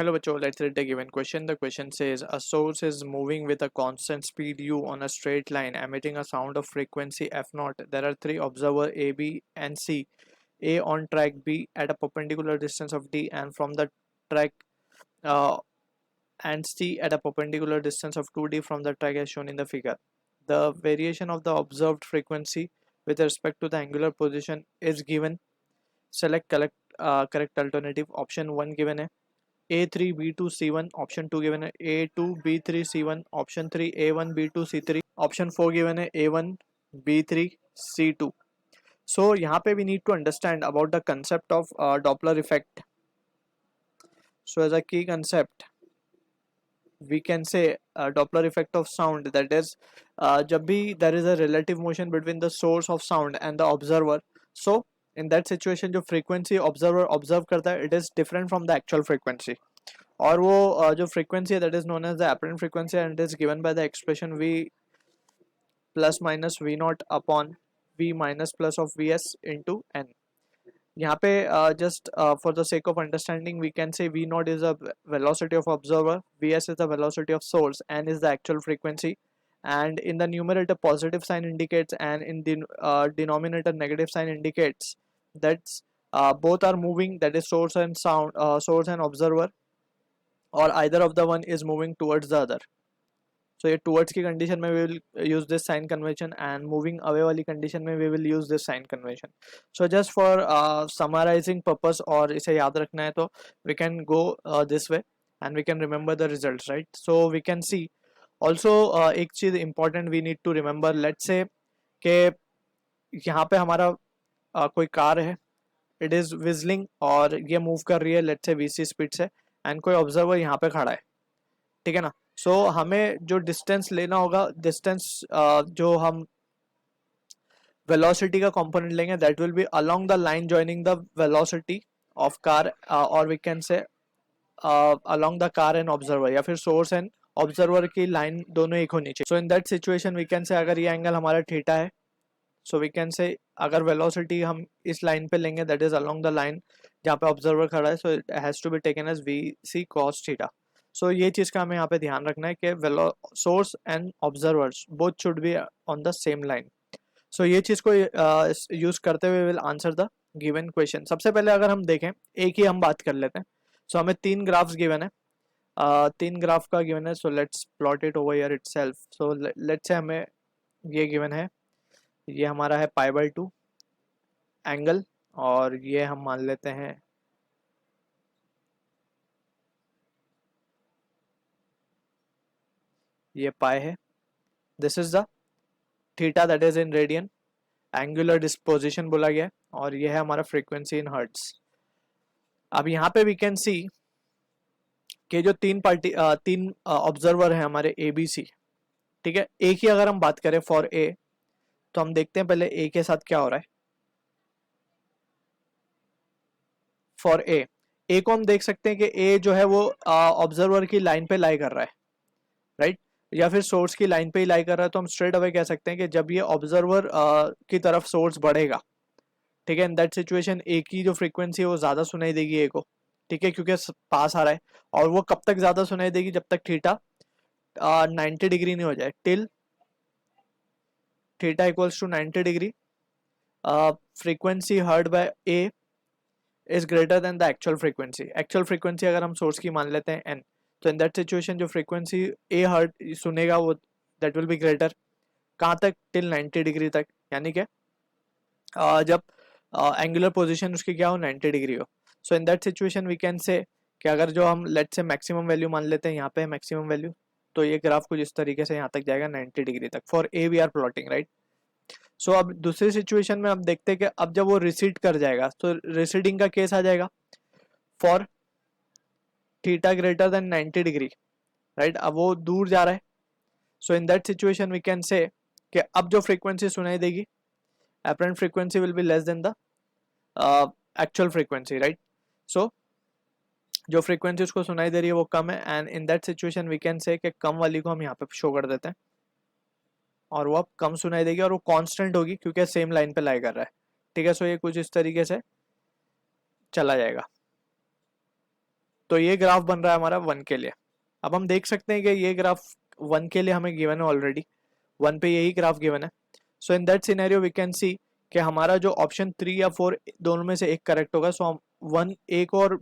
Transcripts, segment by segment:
Hello, Bacho. Let's read the given question. The question says a source is moving with a constant speed u on a straight line, emitting a sound of frequency f0. There are three observers A, B, and C. A on track B at a perpendicular distance of d, and from the track uh, and C at a perpendicular distance of 2d from the track as shown in the figure. The variation of the observed frequency with respect to the angular position is given. Select correct alternative. Option 1 given है A3 B2 C1, option 2 given है A2 B3 C1, option 3 A1 B2 C3, option 4 given है A1 B3 C2. So यहाँ पे we need to understand about the concept of Doppler effect. So as a key concept we can say Doppler effect of sound, that is जब भी there is a relative motion between the source of sound and the observer, so in that situation जो frequency observer observe करता है it is different from the actual frequency. और वो जो frequency है that is known as the apparent frequency and it is given by the expression v plus minus v naught upon v minus plus of vs into n. यहाँ पे just for the sake of understanding we can say v naught is a velocity of observer, vs is the velocity of source, n is the actual frequency, and in the numerator positive sign indicates and in the denominator negative sign indicates that both are moving, that is source and sound, source and observer, or either of the one is moving towards the other. So ये towards की condition में we will use this sign convention and moving away वाली condition में we will use this sign convention. So just for summarizing purpose और इसे याद रखना है तो we can go this way and we can remember the results, right? So we can see also एक चीज़ important we need to remember. Let's say कि यहाँ पे हमारा कोई कार है, it is whistling और ये move कर रही है let's say VC speed से, and कोई observer यहाँ पे खड़ा है, ठीक है ना. सो हमें जो डिस्टेंस लेना होगा, डिस्टेंस जो हम वेलोसिटी का कंपोनेंट लेंगे that will be along the line joining the velocity of car, और we can say along the car and observer, या फिर सोर्स एंड ऑब्जर्वर की लाइन दोनों एक होनी चाहिए. So in that situation we can say अगर ये एंगल हमारा थीटा है, सो वी कैन से अगर वेलोसिटी हम इस लाइन पे लेंगे that is along the line जहाँ पे ऑब्जर्वर खड़ा है, so it has to be taken as we see cos theta. So ये चीज़ का हमें यहाँ पे ध्यान रखना है कि source and observers both should be on the same line. So ये चीज़ को यूज करते हुए will answer the given question. सबसे पहले अगर हम देखें एक ही हम बात कर लेते हैं. सो हमें तीन ग्राफ्स गिवन है, तीन ग्राफ का गिवन है. So let's plot it over here itself. So let's say हमें ये गिवन है, ये हमारा है π/2 एंगल, और ये हम मान लेते हैं ये पाई है. This is the theta that is in radian, angular disposition बोला गया है, और ये है हमारा फ्रीक्वेंसी इन हर्ट्स. अब यहाँ पे वी कैन सी कि जो तीन ऑब्जर्वर हैं हमारे ए बी सी, ठीक है. एक ही अगर हम बात करें फॉर ए, तो हम देखते हैं पहले ए के साथ क्या हो रहा है. फॉर ए को हम देख सकते हैं कि ए जो है वो ऑब्जर्वर की लाइन पे लाई कर रहा है, राइट, या फिर सोर्स की लाइन पे ही लाई कर रहा है. तो हम स्ट्रेट अवे कह सकते हैं कि जब ये ऑब्जर्वर की तरफ सोर्स बढ़ेगा, ठीक है, इन दैट सिचुएशन ए की जो फ्रीक्वेंसी है वो ज़्यादा सुनाई देगी ए को, ठीक है, क्योंकि पास आ रहा है. और वो कब तक ज़्यादा सुनाई देगी, जब तक थीटा 90 डिग्री नहीं हो जाए, till theta equals to 90 degree frequency heard by A is greater than the actual frequency. Actual frequency अगर हम सोर्स की मान लेते हैं एन, तो इन दैट सिचुएशन जो फ्रीक्वेंसी ए हर्ट सुनेगा वो दैट विल बी ग्रेटर. कहाँ तक, टिल 90 डिग्री तक, यानी कि जब एंगुलर पोजीशन उसकी क्या हो, 90 डिग्री हो. So in that situation we can say कि अगर जो हम लेट्स से मैक्सिमम वैल्यू मान लेते हैं, यहाँ पे मैक्सिमम वैल्यू, तो ये ग्राफ कुछ इस तरीके से यहाँ तक जाएगा 90 डिग्री तक. For a we are plotting, right. So अब दूसरी सिचुएशन में अब देखते हैं कि अब जब वो रिसीड कर जाएगा तो रिसीडिंग का केस आ जाएगा for theta greater than 90 degree, right. अब वो दूर जा रहा है. So in that situation we can say कि अब जो फ्रीक्वेंसी सुनाई देगी, apparent frequency will be less than the actual frequency, right. So जो फ्रीक्वेंसी उसको सुनाई दे रही है वो कम है, and in that situation we can say कि कम वाली को हम यहाँ पे शो कर देते हैं, और वो अब कम सुनाई देगी और वो कांस्टेंट होगी क्योंकि सेम लाइन पे लाई कर रहा है, ठीक है. सो ये कुछ इस तरीके से चला जाएगा. तो ये ग्राफ बन रहा है हमारा 1 के लिए। अब हम देख सकते हैं कि ये ग्राफ 1 के लिए हमें गिवन है ऑलरेडी, 1 पे यही ग्राफ गिवन है। So in that scenario we can see कि हमारा जो ऑप्शन 3 या 4 दोनों में से एक करेक्ट होगा। सो हम एक और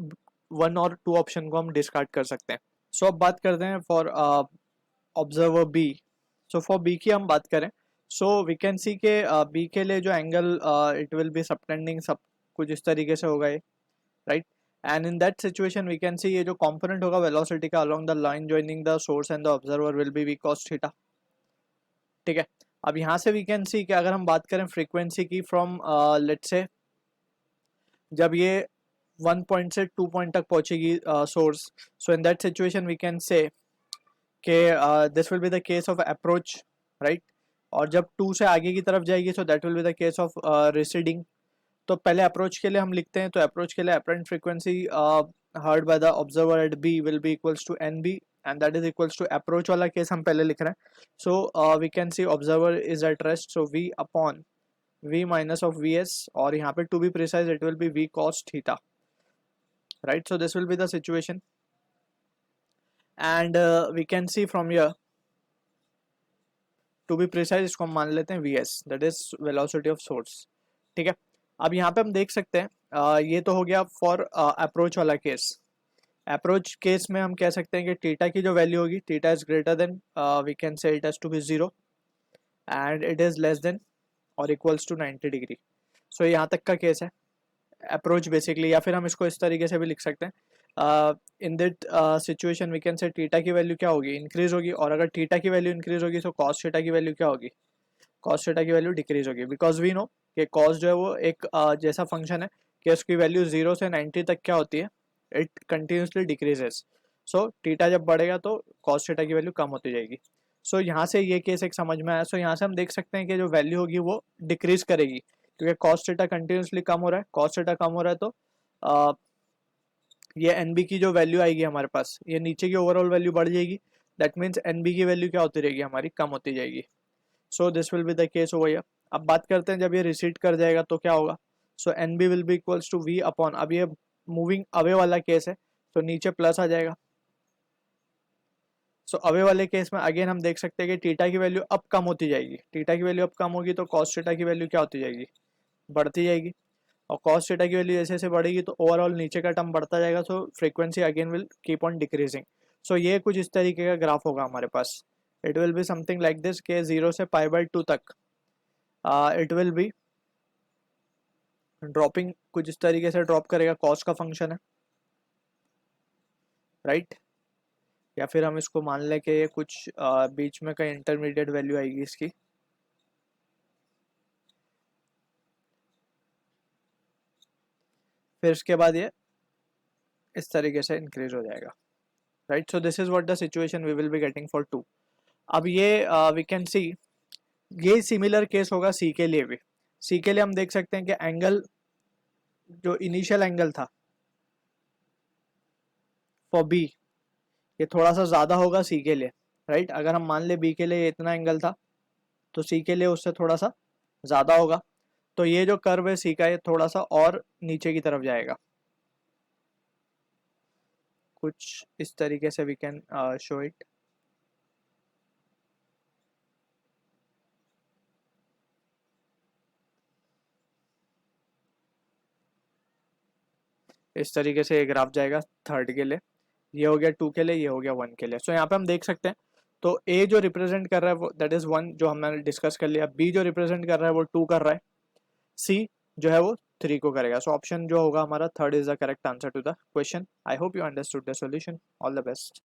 1 और 2 ऑप्शन को हम डिस्कार्ड कर सकते हैं। सो अब बात करते हैं for observer B. So for B की हम बात करें, सो वी कैन सी के बी के लिए जो angle it will be subtending, सब कुछ इस तरीके से होगा ये, right. And in that situation we can see ये जो कंपोनेंट होगा वेलोसिटी का along the line joining the source and the observer will be v cos theta, ठीक है। अब यहाँ से वी कैन सी कि अगर हम बात करें फ्रीक्वेंसी की फ्रॉम लेट्स से जब ये 1 पॉइंट से 2 पॉइंट तक पहुंचेगी source, so in that situation we can say कि this will be the case of approach, right. और जब 2 से आगे की तरफ जाएगी so that will be the case of receding. तो पहले अप्रोच के लिए हम लिखते हैं, तो अप्रोच के लिए apparent frequency heard by the observer at B will be equals to n B, and that is equals to approach वाला केस हम पहले लिख रहे हैं। So we can see observer is at rest, so v upon v minus of v s, और यहाँ पे to be precise it will be v cos theta, right. So this will be the situation and we can C from here to be precise इसको हम मान लेते हैं vs, that is velocity of source, ठीक है। अब यहाँ पे हम देख सकते हैं ये तो हो गया फॉर अप्रोच वाला केस। अप्रोच केस में हम कह सकते हैं कि थीटा की जो वैल्यू होगी, theta is greater than we can say it has to be 0 and it is less than और इक्वल्स टू 90 डिग्री। सो यहाँ तक का केस है अप्रोच बेसिकली, या फिर हम इसको इस तरीके से भी लिख सकते हैं in that situation we can say theta की वैल्यू क्या होगी, इंक्रीज होगी, और अगर थीटा की वैल्यू इंक्रीज होगी तो कॉस थीटा की वैल्यू क्या होगी, कॉस थीटा की वैल्यू डिक्रीज होगी, बिकॉज वी नो कि कॉस जो है वो एक जैसा फंक्शन है कि उसकी वैल्यू 0 से 90 तक क्या होती है, it continuously decreases. So theta जब बढ़ेगा तो कॉस थीटा की वैल्यू कम होती जाएगी। सो यहाँ से ये केस एक समझ में आया। सो यहाँ से हम देख सकते हैं कि जो वैल्यू होगी वो डिक्रीज करेगी, क्योंकि कॉस थीटा कंटिन्यूसली कम हो रहा है, कॉस थीटा कम हो रहा है, तो ये एन बी की जो वैल्यू आएगी हमारे पास, ये नीचे की ओवरऑल वैल्यू बढ़ जाएगी, दैट मीन्स एन बी की वैल्यू क्या होती रहेगी हमारी, कम होती जाएगी। सो this will be the case over here. अब बात करते हैं जब ये रिसीड कर जाएगा तो क्या होगा। So n b will be equals to v upon, अब ये मूविंग अवे वाला केस है तो नीचे प्लस आ जाएगा। सो अवे वाले केस में अगेन हम देख सकते हैं कि थीटा की वैल्यू अब कम होती जाएगी, थीटा की वैल्यू अब कम होगी तो कॉस थीटा की वैल्यू क्या होती जाएगी, बढ़ती जाएगी, और कॉस थीटा की वैल्यू जैसे जैसे बढ़ेगी तो ओवरऑल नीचे का टर्म बढ़ता जाएगा, so frequency again will keep on decreasing. So ये कुछ इस तरीके का ग्राफ होगा हमारे पास। It will be something like this के 0 से π/2 तक इट विल बी ड्रॉपिंग, कुछ इस तरीके से ड्रॉप करेगा, कॉस का फंक्शन है, राइट। या फिर हम इसको मान लें कि ये कुछ बीच में कहीं इंटरमीडिएट वैल्यू आएगी इसकी, फिर इसके बाद ये इस तरीके से इंक्रीज हो जाएगा, right. So this is what the situation we will be getting for 2। अब ये वी कैन सी ये सिमिलर केस होगा सी के लिए भी। सी के लिए हम देख सकते हैं कि एंगल जो इनिशियल एंगल था फॉर बी, ये थोड़ा सा ज़्यादा होगा सी के लिए, राइट। अगर हम मान ले बी के लिए इतना एंगल था तो सी के लिए उससे थोड़ा सा ज़्यादा होगा, तो ये जो कर्व है सी का ये थोड़ा सा और नीचे की तरफ जाएगा, कुछ इस तरीके से वी कैन शो इट। इस तरीके से ये ग्राफ जाएगा थर्ड के लिए, ये हो गया 2 के लिए, ये हो गया 1 के लिए। सो यहाँ पे हम देख सकते हैं तो ए जो रिप्रेजेंट कर रहा है वो दैट इज 1 जो हमने डिस्कस कर लिया, बी जो रिप्रेजेंट कर रहा है वो 2 कर रहा है, सी जो है वो 3 को करेगा। सो ऑप्शन जो होगा हमारा third is the correct answer to the question. I hope you understood the solution. All the best.